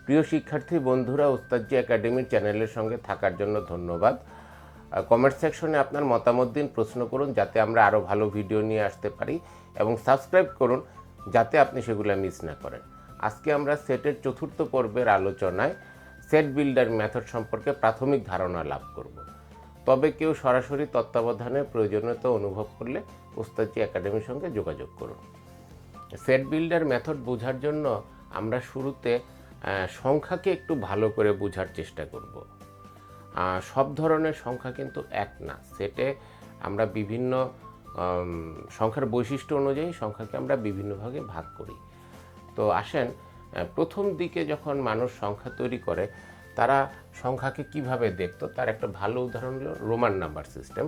প্রিয় শিক্ষার্থী বন্ধুরা, ওস্তাদজি একাডেমির চ্যানেলের সঙ্গে থাকার জন্য ধন্যবাদ। কমেন্ট সেকশনে আপনার মতামত দিন, প্রশ্ন করুন যাতে আমরা আরও ভালো ভিডিও নিয়ে আসতে পারি, এবং সাবস্ক্রাইব করুন যাতে আপনি সেগুলো মিস না করেন। আজকে আমরা সেটের চতুর্থ পর্বের আলোচনায় সেট বিল্ডার মেথড সম্পর্কে প্রাথমিক ধারণা লাভ করব। তবে কেউ সরাসরি তত্ত্বাবধানের প্রয়োজনীয়তা অনুভব করলে ওস্তাদজি একাডেমির সঙ্গে যোগাযোগ করুন। সেট বিল্ডার মেথড বোঝার জন্য আমরা শুরুতে সংখ্যাকে একটু ভালো করে বোঝার চেষ্টা করব। সব ধরনের সংখ্যা কিন্তু এক না। সেটে আমরা বিভিন্ন সংখ্যার বৈশিষ্ট্য অনুযায়ী সংখ্যাকে আমরা বিভিন্ন ভাগে ভাগ করি। তো আসেন, প্রথম দিকে যখন মানুষ সংখ্যা তৈরি করে তারা সংখ্যাকে কিভাবে দেখতো তার একটা ভালো উদাহরণ হলো Roman number system.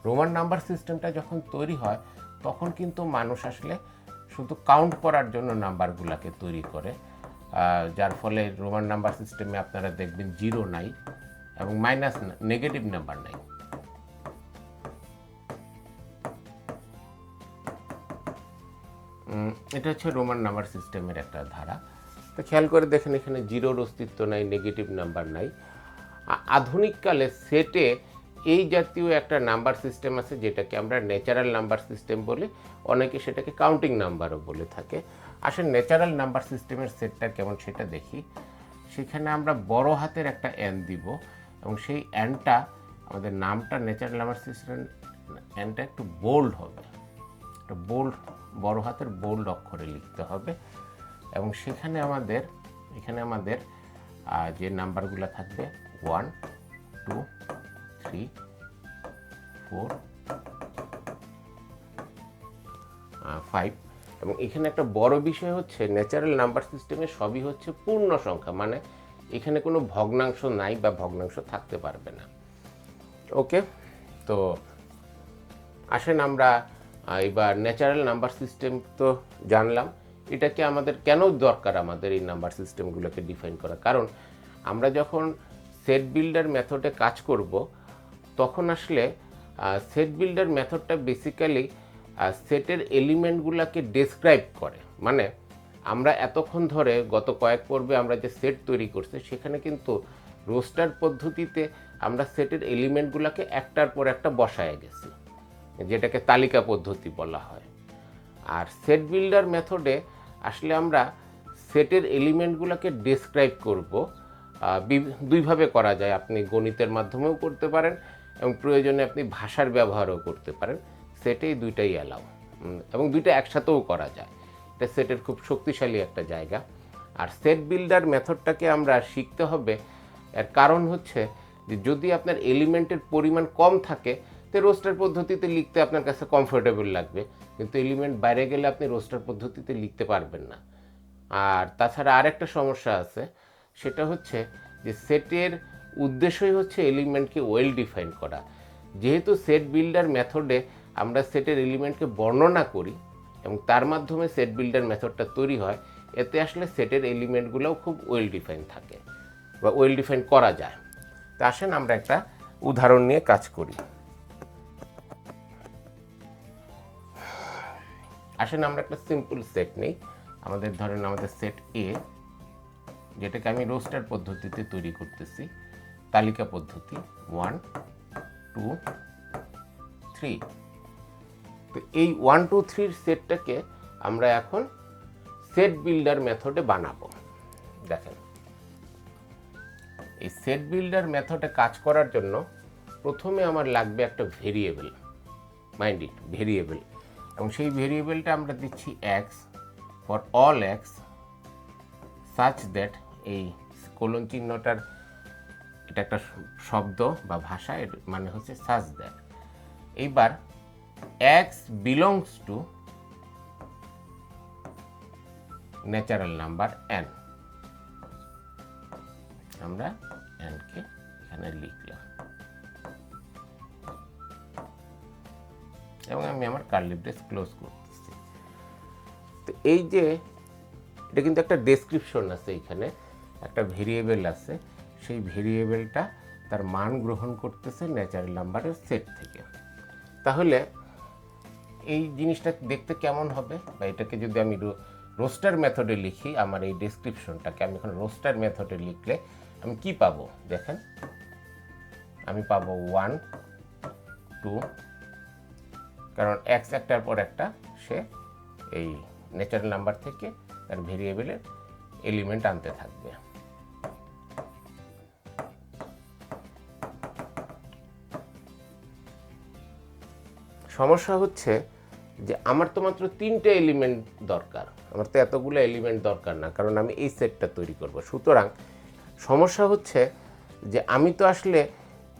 Roman number সিস্টেমটা যখন তৈরি হয় তখন কিন্তু মানুষ আসলে শুধু কাউন্ট করার জন্য নাম্বারগুলোকে তৈরি করে, যার ফলে রোমান নাম্বার সিস্টেমে আপনারা দেখবেন জিরো নাই এবং মাইনাস নেগেটিভ নাম্বার নাই। এটা হচ্ছে রোমান নাম্বার সিস্টেমের একটা ধারা। তো খেয়াল করে দেখেন, এখানে জিরোর অস্তিত্ব নাই, নেগেটিভ নাম্বার নাই। আধুনিককালে সেটে এই জাতীয় একটা নাম্বার সিস্টেম আছে যেটাকে আমরা ন্যাচারাল নাম্বার সিস্টেম বলি, অনেকে সেটাকে কাউন্টিং নাম্বারও বলে থাকে। আসলে ন্যাচারাল নাম্বার সিস্টেমের সেটটা কেমন সেটা দেখি। সেখানে আমরা বড় হাতের একটা এন দিব এবং সেই এনটা, আমাদের নামটা ন্যাচারাল নাম্বার সিস্টেম এনটা একটু বোল্ড হবে, একটা বোল্ড, বড় হাতের বোল্ড অক্ষরে লিখতে হবে। এবং সেখানে আমাদের যে নাম্বারগুলো থাকবে 1 2 3 4 5। এবং এখানে একটা বড় বিষয় হচ্ছে ন্যাচারাল নাম্বার সিস্টেমে সবই হচ্ছে পূর্ণ সংখ্যা, মানে এখানে কোনো ভগ্নাংশ নাই বা ভগ্নাংশ থাকতে পারবে না। ওকে, তো আসেন আমরা এবার ন্যাচারাল নাম্বার সিস্টেম তো জানলাম, এটাকে আমাদের কেন দরকার আমাদের এই নাম্বার সিস্টেমগুলোকে ডিফাইন করা। কারণ আমরা যখন সেট বিল্ডার মেথডে কাজ করব তখন আসলে সেট বিল্ডার মেথডটা বেসিক্যালি সেটের এলিমেন্টগুলোকে ডেসক্রাইব করে। মানে আমরা এতক্ষণ ধরে গত কয়েক পর্বে আমরা যে সেট তৈরি করছি সেখানে কিন্তু রোস্টার পদ্ধতিতে আমরা সেটের এলিমেন্টগুলোকে একটার পর একটা বসায় গেছি, যেটাকে তালিকা পদ্ধতি বলা হয়। আর সেট বিল্ডার মেথডে আসলে আমরা সেটের এলিমেন্টগুলোকে ডেসক্রাইব করব। দুইভাবে করা যায়, আপনি গণিতের মাধ্যমেও করতে পারেন এবং প্রয়োজনে আপনি ভাষার ব্যবহারও করতে পারেন। সেটেই দুইটাই অ্যালাউ, এবং দুইটা একসাথেও করা যায়। এটা সেটের খুব শক্তিশালী একটা জায়গা। আর সেট বিল্ডার মেথডটাকে আমরা শিখতে হবে, এর কারণ হচ্ছে যে যদি আপনার এলিমেন্টের পরিমাণ কম থাকে তো রোস্টার পদ্ধতিতে লিখতে আপনার কাছে কমফোর্টেবল লাগবে, কিন্তু এলিমেন্ট বাইরে গেলে আপনি রোস্টার পদ্ধতিতে লিখতে পারবেন না। আর তাছাড়া আরেকটা সমস্যা আছে, সেটা হচ্ছে যে সেটের উদ্দেশ্যই হচ্ছে এলিমেন্টকে ওয়েল ডিফাইন করা। যেহেতু সেট বিল্ডার মেথডে আমরা সেটের এলিমেন্টকে বর্ণনা করি এবং তার মাধ্যমে সেট বিল্ডার মেথডটা তৈরি হয়, এতে আসলে সেটের এলিমেন্টগুলোও খুব ওয়েল ডিফাইন থাকে বা ওয়েল ডিফাইন করা যায়। তা আসেন আমরা একটা উদাহরণ নিয়ে কাজ করি। আসেন আমরা একটা সিম্পল সেট নেই। ধরেন আমাদের সেট এ, যেটাকে আমি রোস্টার পদ্ধতিতে তৈরি করতেছি, তালিকা পদ্ধতি 1 2 3। তো এই 1 2 3 সেটটাকে আমরা এখন সেট বিল্ডার মেথডে বানাবো। দেখেন, এই সেট বিল্ডার মেথডে কাজ করার জন্য প্রথমে আমার লাগবে একটা ভেরিয়েবল, মাইন্ড ইট, ভেরিয়েবল। এবং সেই ভেরিয়েবলটা আমরা দিচ্ছি x for all x such that, এই কোলন চিহ্নটার এটা একটা শব্দ বা ভাষা, এর মানে হচ্ছে সাচ দ্যাট। এইবার x belongs two natural number N, আমরা এনকে এখানে লিখলাম এবং আমি আমার কার্লি ব্রেস ক্লোজ করতেছি। তো এই যে এটা কিন্তু একটা ডেসক্রিপশন আছে, এখানে একটা ভেরিয়েবল আছে, সেই ভেরিয়েবলটা তার মান গ্রহণ করতেছে ন্যাচারাল নাম্বারের সেট থেকে। তাহলে এই জিনিসটা দেখতে কেমন হবে, বা এটাকে যদি আমি রোস্টার মেথডে লিখি আমার এই ডেসক্রিপশনটাকে, আমি এখন রোস্টার মেথডে লিখলে আমি কি পাবো দেখেন, আমি পাবো 1 2, কারণ এক্স একটার পর একটা সে এই ন্যাচারাল নাম্বার থেকে তার ভেরিয়েবলের এলিমেন্ট আনতে থাকবে। সমস্যা হচ্ছে যে আমার তো মাত্র 3টে এলিমেন্ট দরকার, আমার তো এতগুলো এলিমেন্ট দরকার না, কারণ আমি এই সেটটা তৈরি করব। সুতরাং সমস্যা হচ্ছে যে আমি তো আসলে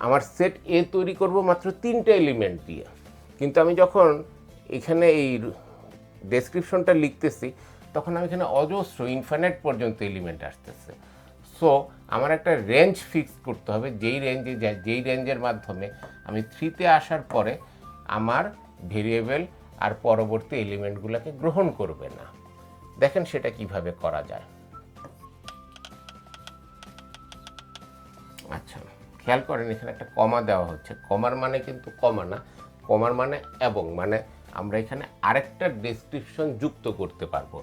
আমার সেট এ তৈরি করব মাত্র 3টে এলিমেন্ট দিয়ে, কিন্তু আমি যখন এখানে এই ডেসক্রিপশনটা লিখতেছি তখন আমি এখানে অজস্র ইনফাইনাইট পর্যন্ত এলিমেন্ট আসতেছে। সো আমার একটা রেঞ্জ ফিক্স করতে হবে, যেই রেঞ্জের মাধ্যমে আমি 3তে আসার পরে আমার ভেরিয়েবল আর পরবর্তী এলিমেন্টগুলোকে গ্রহণ করবে না। দেখেন সেটা কিভাবে করা যায়। আচ্ছা, খেয়াল করেন এখানে একটা কমা দেওয়া হচ্ছে। কমার মানে কিন্তু কমা না, কমার মানে এবং, মানে আমরা এখানে আরেকটা ডেসক্রিপশন যুক্ত করতে পারবো।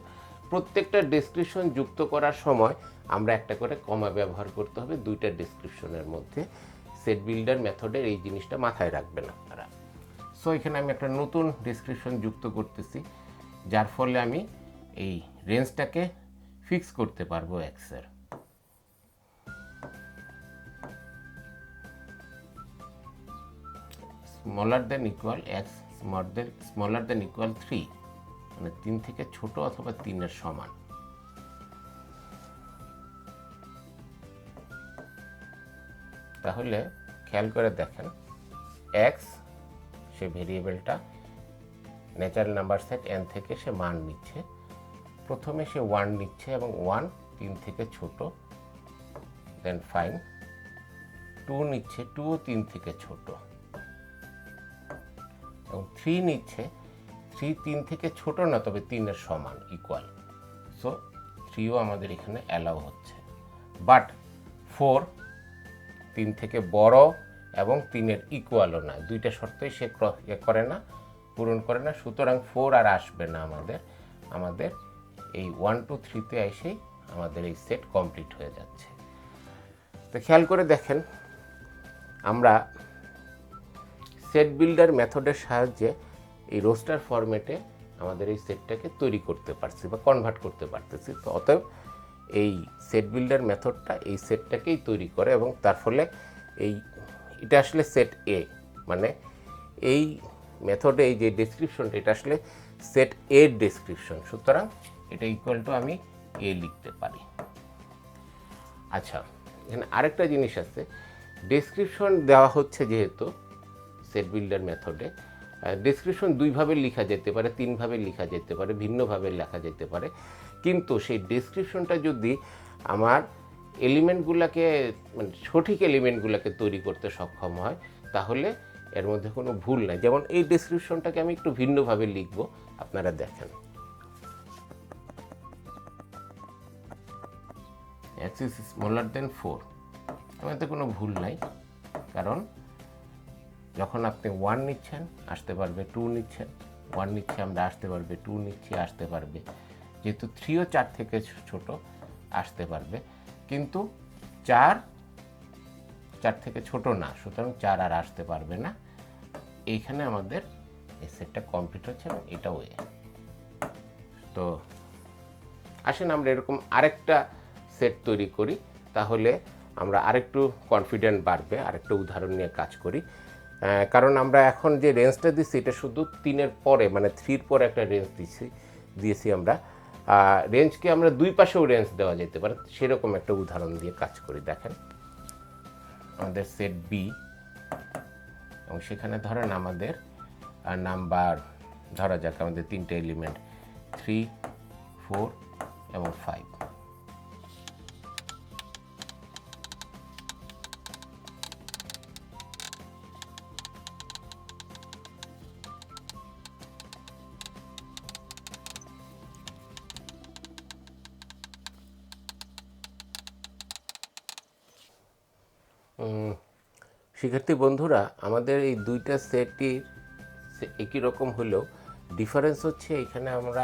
প্রত্যেকটা ডেসক্রিপশন যুক্ত করার সময় আমরা একটা করে কমা ব্যবহার করতে হবে দুইটা ডেসক্রিপশনের মধ্যে। সেট বিল্ডার মেথডের এই জিনিসটা মাথায় রাখবেন আপনারা। সো এখানে আমি একটা নতুন ডেসক্রিপশন যুক্ত করতেছি, যার ফলে আমি এই রেঞ্জটাকে ফিক্স করতে পারবো এক্সের। Smaller than equal x smaller than equal 3, মানে 3 থেকে ছোট অথবা 3-এর সমান। তাহলে খেয়াল করে দেখেন এক্স সে ভেরিয়েবলটা ন্যাচারাল নাম্বার সেট এন থেকে সে মান নিচ্ছে। প্রথমে সে 1 নিচ্ছে এবং 1 3 থেকে ছোট, দেন ফাইন 2 নিচ্ছে, 2 3 থেকে ছোট, এবং 3 নিচ্ছে, 3 3 থেকে ছোট না তবে 3-এর সমান ইকুয়াল। সো 3ও আমাদের এখানে অ্যালাউ হচ্ছে, বাট 4 3 থেকে বড় এবং 3-এর ইকুয়ালও না, দুইটা শর্তই সে করে না, পূরণ করে না। সুতরাং 4 আর আসবে না আমাদের এই 1 2 3-তে এসেই আমাদের এই সেট কমপ্লিট হয়ে যাচ্ছে। তো খেয়াল করে দেখেন আমরা সেট বিল্ডার মেথডের সাহায্যে এই রোস্টার ফরম্যাটে আমাদের এই সেটটাকে তৈরি করতে পারছি বা কনভার্ট করতে পারতেছি। তো অতএব এই সেট বিল্ডার মেথডটা এই সেটটাকেই তৈরি করে, এবং তার ফলে এটা আসলে সেট এ, মানে এই মেথডে এই যে ডেসক্রিপশনটা এটা আসলে সেট এর ডেসক্রিপশন। সুতরাং এটা ইকুয়াল টু আমি এ লিখতে পারি। আচ্ছা, এখানে আরেকটা জিনিস আছে, ডেসক্রিপশন দেওয়া হচ্ছে যেহেতু সেট বিল্ডার মেথডে, ডেসক্রিপশন 2ভাবে লেখা যেতে পারে, 3ভাবে লেখা যেতে পারে, ভিন্নভাবে লেখা যেতে পারে, কিন্তু সেই ডেসক্রিপশনটা যদি আমার এলিমেন্টগুলোকে, মানে সঠিক এলিমেন্টগুলোকে তৈরি করতে সক্ষম হয় তাহলে এর মধ্যে কোনো ভুল নাই। যেমন এই ডেসক্রিপশনটাকে আমি একটু ভিন্নভাবে লিখব, আপনারা দেখেন। x is smaller than 4, এতে কোনো ভুল নাই, কারণ যখন আপনি 1 নিচ্ছেন আসতে পারবে, 2 নিচ্ছেন 1 নিচ্ছে আমরা আসতে পারবে, 2 নিচ্ছি আসতে পারবে, যেহেতু 3ও 4 থেকে ছোট আসতে পারবে, কিন্তু 4 থেকে ছোট না, সুতরাং 4 আর আসতে পারবে না। এইখানে আমাদের এই সেটটা কমপ্লিট হচ্ছে এবং এটাও এ। তো আসেন আমরা এরকম আরেকটা সেট তৈরি করি, তাহলে আমরা আরেকটু কনফিডেন্ট বাড়বে। আরেকটা উদাহরণ নিয়ে কাজ করি, কারণ আমরা এখন যে রেঞ্জটা দিচ্ছি এটা শুধু 3-এর পরে, মানে 3-র পরে একটা রেঞ্জ দিয়েছি আমরা। রেঞ্জকে আমরা দুই পাশেও রেঞ্জ দেওয়া যেতে পারে, সেরকম একটা উদাহরণ দিয়ে কাজ করি। দেখেন আমাদের সেট বি, এবং সেখানে ধরেন আমাদের নাম্বার ধরা যাক আমাদের 3টে এলিমেন্ট 3 4 এবং 5। শিক্ষার্থী বন্ধুরা, আমাদের এই দুইটা সেটই একই রকম হলেও ডিফারেন্স হচ্ছে এখানে আমরা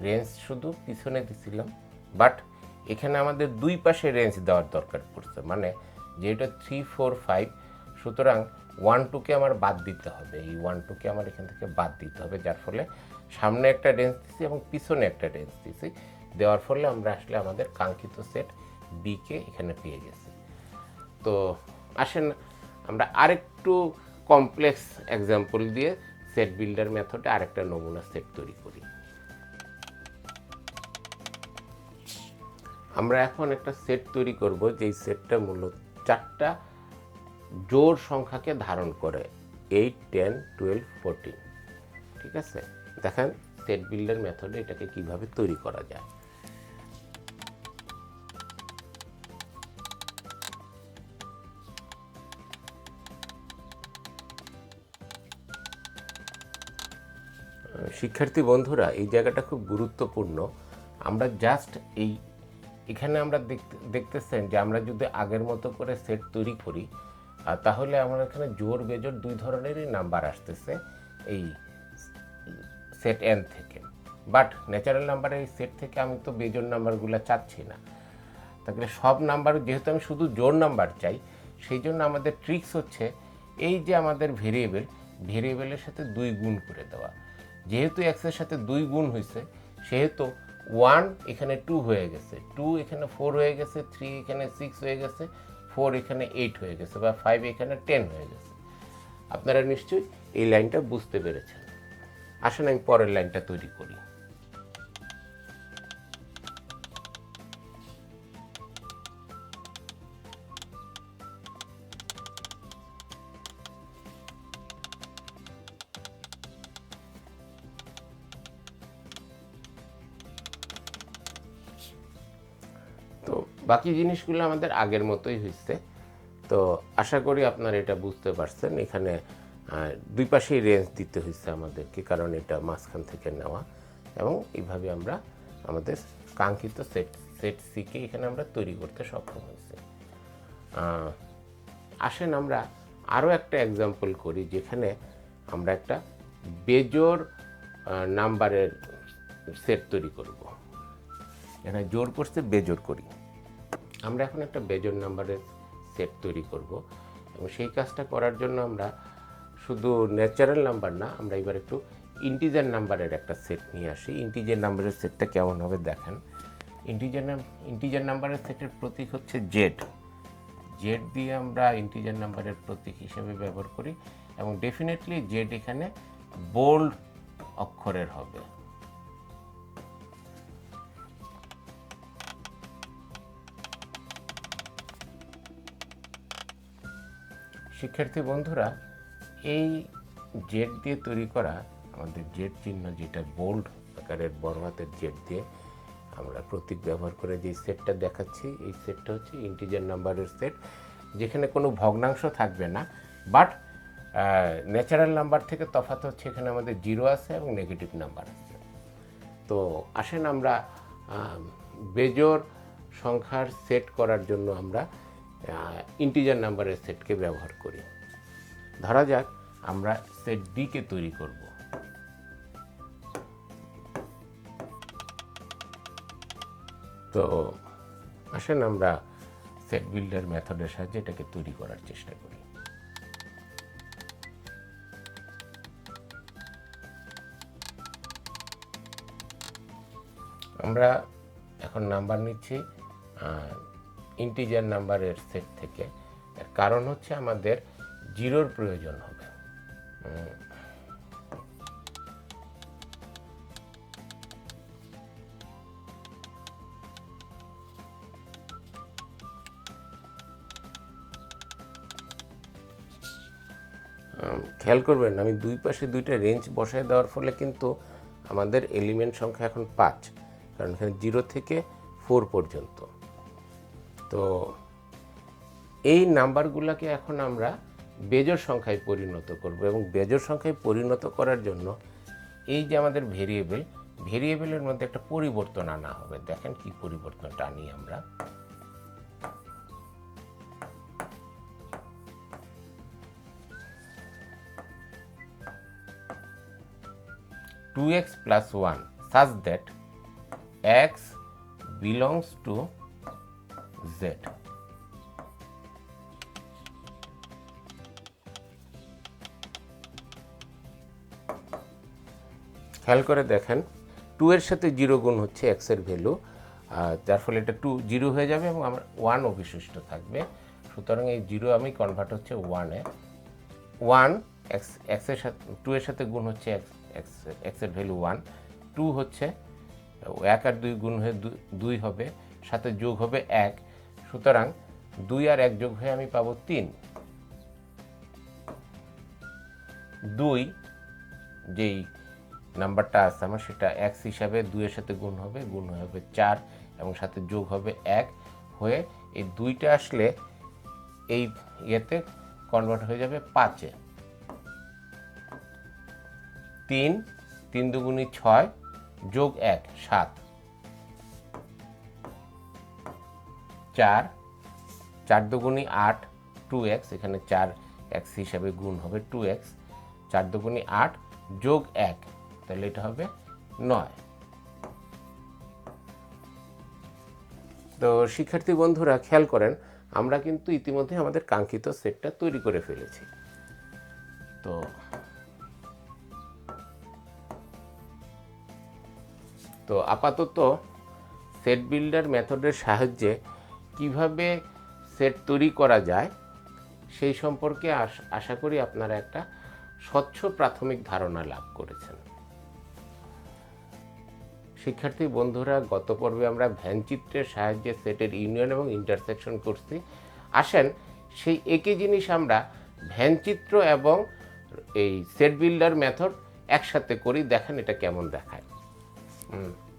রেঞ্জ শুধু পিছনে দিছিলাম, বাট এখানে আমাদের দুই পাশে রেঞ্জ দেওয়ার দরকার পড়ছে, মানে যেটা 3, 4, 5, সুতরাং 1, 2কে আমার বাদ দিতে হবে। এই 1, 2কে আমার এখান থেকে বাদ দিতে হবে, যার ফলে সামনে একটা রেঞ্জ দিছি এবং পিছনে একটা রেঞ্জ দিছি, দেওয়ার ফলে আমরা আসলে আমাদের কাঙ্ক্ষিত সেট বিকে এখানে পেয়ে গেছি। তো আসেন আমরা আরেকটু কমপ্লেক্স এক্সাম্পল দিয়ে সেট বিল্ডার মেথডে আরেকটা নমুনা সেট তৈরি করি। আমরা এখন একটা সেট তৈরি করব, যেই সেটটা মূলত 4টা জোড় সংখ্যাকে ধারণ করে, 8, 10, 12, 14। ঠিক আছে, দেখেন সেট বিল্ডার মেথডে এটাকে কিভাবে তৈরি করা যায়। শিক্ষার্থী বন্ধুরা, এই জায়গাটা খুব গুরুত্বপূর্ণ। আমরা জাস্ট এখানে আমরা দেখতেছেন যে আমরা যদি আগের মতো করে সেট তৈরি করি, তাহলে আমার এখানে জোড় বেজোড় দুই ধরনেরই নাম্বার আসতেছে এই সেট এন থেকে। বাট ন্যাচারাল নাম্বারের এই সেট থেকে আমি তো বেজোড় নাম্বারগুলো চাচ্ছি না, তাহলে সব নাম্বার যেহেতু আমি শুধু জোড় নাম্বার চাই, সেই জন্য আমাদের ট্রিক্স হচ্ছে এই যে আমাদের ভেরিয়েবলের সাথে 2 গুণ করে দেওয়া। যেহেতু এক্সের সাথে 2 গুণ হয়েছে, সেহেতু 1 এখানে 2 হয়ে গেছে, 2 এখানে 4 হয়ে গেছে, 3 এখানে 6 হয়ে গেছে, 4 এখানে 8 হয়ে গেছে, বা 5 এখানে 10 হয়ে গেছে। আপনারা নিশ্চয়ই এই লাইনটা বুঝতে পেরেছেন। আসেন আমি পরের লাইনটা তৈরি করি। তো বাকি জিনিসগুলো আমাদের আগের মতোই হয়েছে। তো আশা করি আপনারা এটা বুঝতে পারছেন। এখানে দুই পাশেই রেঞ্জ দিতে হয়েছে আমাদেরকে, কারণ এটা মাঝখান থেকে নেওয়া, এবং এইভাবে আমরা আমাদের কাঙ্ক্ষিত সেট সিকে এখানে আমরা তৈরি করতে সক্ষম হয়েছি। আসেন আমরা আরও একটা এক্সাম্পল করি, যেখানে আমরা একটা বেজোড় নাম্বারের সেট তৈরি করব। এখানে জোড় করছে, বেজোড় করি। আমরা এখন একটা বেজোড় নাম্বারের সেট তৈরি করব, এবং সেই কাজটা করার জন্য আমরা শুধু ন্যাচারাল নাম্বার না, আমরা এবার একটু ইন্টিজার নাম্বারের একটা সেট নিয়ে আসি। ইন্টিজার নাম্বারের সেটটা কেমন হবে দেখেন। ইন্টিজার নাম্বারের সেটের প্রতীক হচ্ছে জেড। জেড দিয়ে আমরা ইন্টিজার নাম্বারের প্রতীক হিসেবে ব্যবহার করি, এবং ডেফিনেটলি জেড এখানে বোল্ড অক্ষরের হবে। শিক্ষার্থী বন্ধুরা, এই জেড দিয়ে তৈরি করা আমাদের জেড চিহ্ন, যেটা বোল্ড আকারের বড় হাতের জেড দিয়ে আমরা প্রতীক ব্যবহার করে যে সেটটা দেখাচ্ছি, এই সেটটা হচ্ছে ইন্টিজার নাম্বারের সেট, যেখানে কোনো ভগ্নাংশ থাকবে না। বাট ন্যাচারাল নাম্বার থেকে তফাৎ হচ্ছে এখানে আমাদের 0 আছে এবং নেগেটিভ নাম্বার আছে। তো আসেন আমরা বেজোড় সংখ্যার সেট করার জন্য আমরা ইন্টিজার নাম্বারের সেটকে ব্যবহার করি। ধরা যাক আমরা সেট ডিকে তৈরি করব। তো আসেন আমরা সেট বিল্ডার মেথডের সাহায্যে এটাকে তৈরি করার চেষ্টা করি। আমরা এখন নাম্বার নিচ্ছি ইন্টিজার নাম্বারের সেট থেকে। এর কারণ হচ্ছে আমাদের 0-র প্রয়োজন হবে। খেয়াল করবেন, আমি দুই পাশে দুইটা রেঞ্জ বসায় দেওয়ার ফলে কিন্তু আমাদের এলিমেন্ট সংখ্যা এখন 5, কারণ এখানে 0 থেকে 4 পর্যন্ত। তো এই নাম্বারগুলোকে এখন আমরা বেজোড় সংখ্যায় পরিণত করব, এবং বেজোড় সংখ্যায় পরিণত করার জন্য এই যে আমাদের ভেরিয়েবলের মধ্যে একটা পরিবর্তন আনা হবে। দেখেন কি পরিবর্তনটা আনি আমরা। 2x + 1 such that x belongs to Z. খেয়াল করে দেখেন 2 এর সাথে 0 গুণ হচ্ছে x এর ভ্যালু, যার ফলে এটা 2 0 হয়ে যাবে এবং আমার 1 অবশিষ্ট থাকবে। সুতরাং এই 0 আমি কনভার্ট হচ্ছে 1-এ। 1 x এর সাথে 2 এর সাথে গুণ হচ্ছে x এর ভ্যালু 1, 2 হচ্ছে 1 আর 2 গুণ হয়ে 2 হবে, সাথে যোগ হবে 1, সুতরাং 2 আর 1 যোগ হয়ে আমি পাবো 3। 2 যেই নাম্বারটা আছে আমার সেটা x হিসাবে 2 এর সাথে গুণ হবে 4 এবং সাথে যোগ হবে 1 হয়ে এই 2টা আসলে এই ইয়েতে কনভার্ট হয়ে যাবে 5-এ। 3 3 দুগুণী 6 যোগ 1 7, 4 4 দুগুণী 8 2x, এখানে 4x হিসাবে গুণ হবে 2x, 4 দুগুণী 8 যোগ 1, তাহলে এটা হবে 9। তো শিক্ষার্থী বন্ধুরা খেয়াল করেন আমরা কিন্তু ইতিমধ্যে আমাদের কাঙ্ক্ষিত সেটটা তৈরি করে ফেলেছি। তো আপাতত সেট বিল্ডার মেথডের সাহায্যে কিভাবে সেট তৈরি করা যায় সেই সম্পর্কে আশা করি আপনারা একটা স্বচ্ছ প্রাথমিক ধারণা লাভ করেছেন। শিক্ষার্থী বন্ধুরা গত পর্বে আমরা ভ্যানচিত্রের সাহায্যে সেটের ইউনিয়ন এবং ইন্টারসেকশন করছি। আসেন সেই একই জিনিস আমরা ভ্যানচিত্র এবং এই সেট বিল্ডার মেথড একসাথে করি, দেখেন এটা কেমন দেখায়।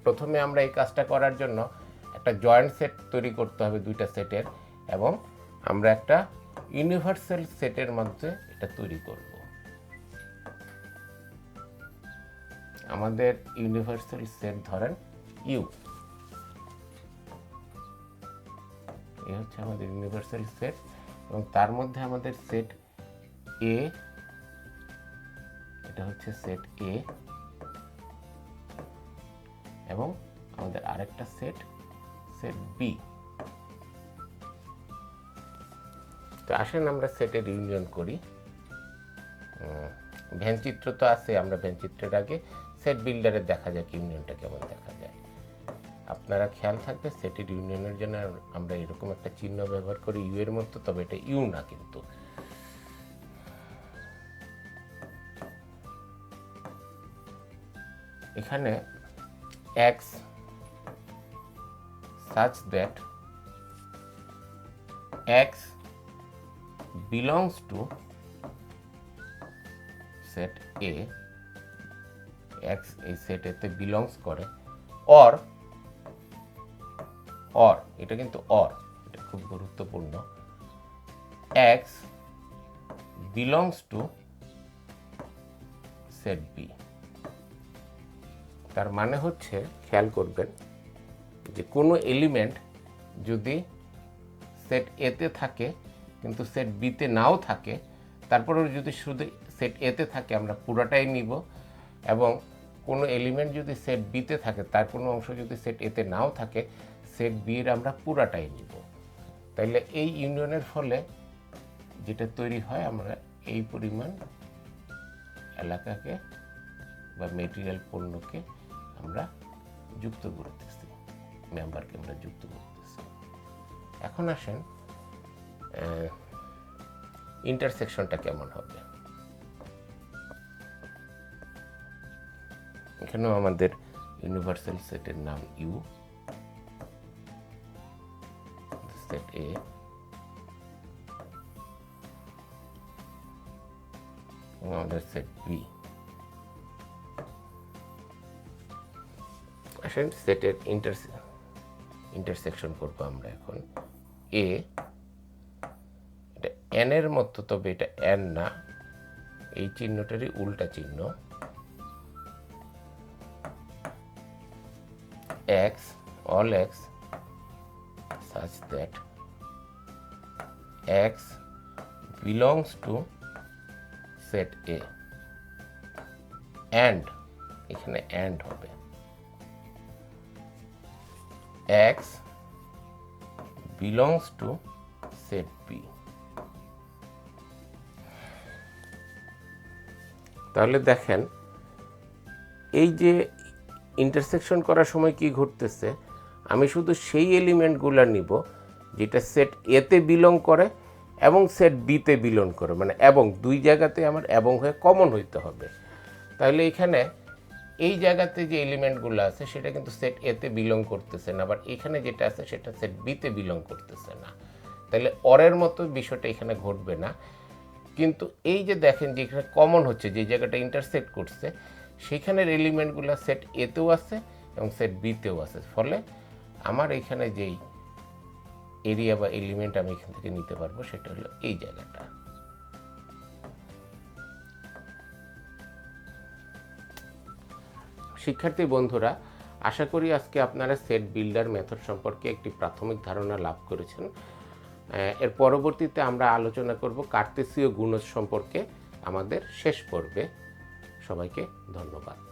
প্রথমে আমরা এই কাজটা করার জন্য একটা জয়েন্ট সেট তৈরি করতে হবে দুইটা সেটের, এবং আমরা একটা ইউনিভার্সাল সেটের মধ্যে এটা তৈরি করব। আমাদের ইউনিভার্সাল সেট ধরেন ইউ, এই হচ্ছে আমাদের ইউনিভার্সাল সেট, এবং তার মধ্যে আমাদের সেট এ, এটা হচ্ছে সেট এ, এবং আমাদের আরেকটা সেট সেট বি। তো আসেন আমরা সেটের ইউনিয়ন করি। ভ্যানচিত্র তো আছে, আমরা ভ্যানচিত্রের আগে সেট বিল্ডারের দেখা যাক ইউনিয়নটা কেমন দেখা যায়। আপনারা খেয়াল থাকবে সেটের ইউনিয়নের জন্য আমরা এরকম একটা চিহ্ন ব্যবহার করি ইউ এর মতো, তবে এটা ইউ না কিন্তু। এখানে x such that x belongs to set A, x এই সেট এতে বিলংস করে, or এটা কিন্তু এটা খুব গুরুত্বপূর্ণ, x belongs to set B। তার মানে হচ্ছে খেয়াল করবেন যে কোনো এলিমেন্ট যদি সেট এতে থাকে কিন্তু সেট বিতে নাও থাকে, তারপরেও যদি শুধু সেট এতে থাকে আমরা পুরোটাই নিব, এবং কোনো এলিমেন্ট যদি সেট বিতে থাকে তার কোনো অংশ যদি সেট এতে নাও থাকে সেট বির আমরা পুরাটাই নিব। তাইলে এই ইউনিয়নের ফলে যেটা তৈরি হয়, আমরা এই পরিমাণ এলাকাকে বা মেটেরিয়াল পণ্যকে আমরা যুক্ত করতেছি, মেম্বারকে আমরা যুক্ত করতেছি। এখন আসেন ইন্টারসেকশনটা কেমন হবে। এখানেও আমাদের ইউনিভার্সাল সেটের নাম ইউ, সেট এ, এবং আমাদের সেট বি। আসেন সেটের ইন্টারসেকশন করব আমরা এখন। এ এটা এন এর মতো, তবে এটা এন না, এই চিহ্নটারই উল্টা চিহ্ন। x, all x such that x belongs to set A, and এখানে and হবে। X belongs to set B. তাহলে দেখেন এই যে ইন্টারসেকশন করার সময় কি ঘটতেছে, আমি শুধু সেই এলিমেন্টগুলো নিব যেটা সেট এতে বিলং করে এবং সেট বিতে বিলং করে, মানে এবং দুই জায়গাতে আমার এবং হয়ে কমন হইতে হবে। তাহলে এখানে এই জায়গাতে যে এলিমেন্টগুলো আছে সেটা কিন্তু সেট এতে বিলং করতেছে না, আবার এখানে যেটা আছে সেটা সেট বিতে বিলং করতেছে না। তাহলে অরের মতো বিষয়টা এখানে ঘটবে না। কিন্তু এই যে দেখেন যে এখানে কমন হচ্ছে, যে জায়গাটা ইন্টারসেক্ট করছে সেখানের এলিমেন্টগুলো সেট এতেও আছে এবং সেট বিতেও আছে, ফলে আমার এখানে যেই এরিয়া বা এলিমেন্ট আমি এখান থেকে নিতে পারবো সেটা হলো এই জায়গাটা। শিক্ষার্থী বন্ধুরা, আশা করি আজকে আপনারা সেট বিল্ডার মেথড সম্পর্কে একটি প্রাথমিক ধারণা লাভ করেছেন। এর পরবর্তীতে আমরা আলোচনা করব কার্তেসীয় গুণজ সম্পর্কে আমাদের শেষ পর্বে। সবাইকে ধন্যবাদ।